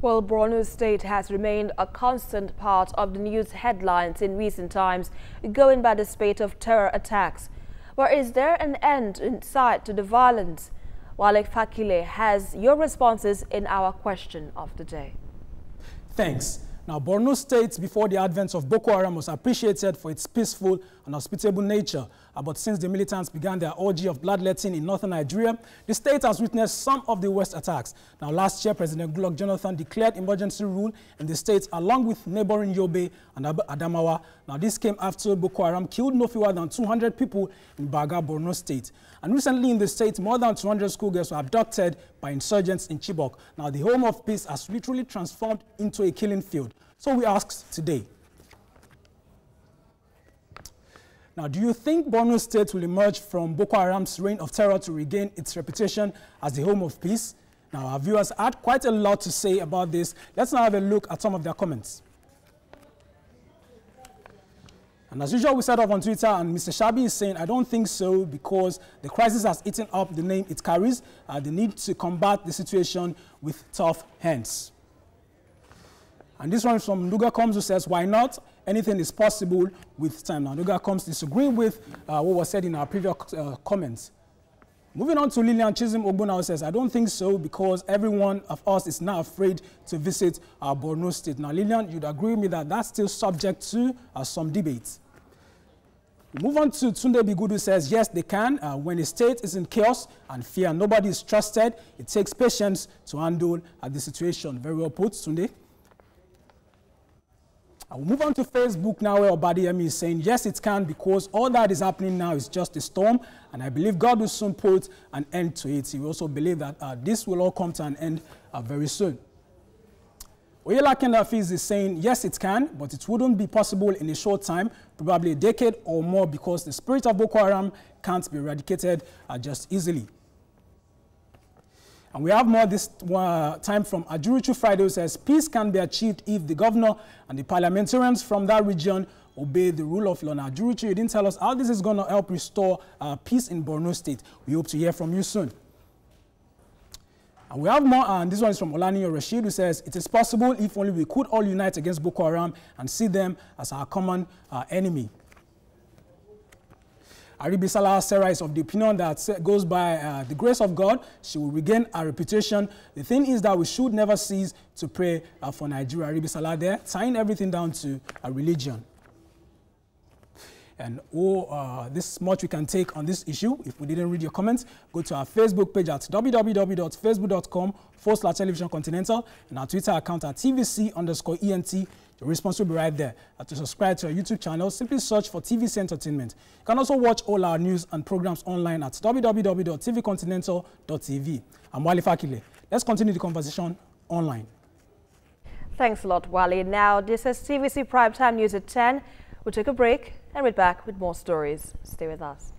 Well, Borno State has remained a constant part of the news headlines in recent times, going by the spate of terror attacks. But is there an end in sight to the violence? Wale Fakile has your responses in our question of the day. Thanks. Now, Borno State, before the advent of Boko Haram, was appreciated for its peaceful and hospitable nature. But since the militants began their orgy of bloodletting in northern Nigeria, the state has witnessed some of the worst attacks. Now, last year, President Goodluck Jonathan declared emergency rule in the state along with neighboring Yobe and Adamawa. Now, this came after Boko Haram killed no fewer than 200 people in Baga, Borno State. And recently in the state, more than 200 schoolgirls were abducted by insurgents in Chibok. Now, the home of peace has literally transformed into a killing field. So we asked today, now, do you think Borno State will emerge from Boko Haram's reign of terror to regain its reputation as the home of peace? Now, our viewers had quite a lot to say about this. Let's now have a look at some of their comments. And as usual, we set off on Twitter, and Mr. Shabi is saying, I don't think so, because the crisis has eaten up the name it carries. They need to combat the situation with tough hands. And this one is from Nuga Combs, who says, why not? Anything is possible with time. Now, Nuga Combs disagreeing with what was said in our previous comments. Moving on to Lillian Chisholm Ogbona, who says, I don't think so, because every one of us is now afraid to visit Borno State. Now, Lillian, you'd agree with me that that's still subject to some debates. We move on to Tunde Bigudu, who says, yes, they can. When a state is in chaos and fear, nobody is trusted. It takes patience to handle the situation. Very well put, Tunde. I will move on to Facebook now, where Obadiyemi is saying, yes, it can, because all that is happening now is just a storm, and I believe God will soon put an end to it. He will also believe that this will all come to an end very soon. Oyela Kendafiz is saying, yes, it can, but it wouldn't be possible in a short time, probably a decade or more, because the spirit of Boko Haram can't be eradicated just easily. And we have more this time from Ajuruchu Friday, who says, peace can be achieved if the governor and the parliamentarians from that region obey the rule of law. Now, Ajuruchu, you didn't tell us how this is going to help restore peace in Borno State. We hope to hear from you soon. And we have more, and this one is from Olani Rashid, who says, it is possible if only we could all unite against Boko Haram and see them as our common enemy. Aribisala Sarah is of the opinion that goes by the grace of God, she will regain her reputation. The thing is that we should never cease to pray for Nigeria. Aribisala there, tying everything down to a religion. And this much we can take on this issue. If we didn't read your comments, go to our Facebook page at www.facebook.com/televisioncontinental and our Twitter account at TVC_ENT. Your response will be right there. To subscribe to our YouTube channel, simply search for TVC Entertainment. You can also watch all our news and programs online at www.tvcontinental.tv. I'm Wale Fakile. Let's continue the conversation online. Thanks a lot, Wale. Now, this is TVC Primetime News at 10. We'll take a break and we're back with more stories. Stay with us.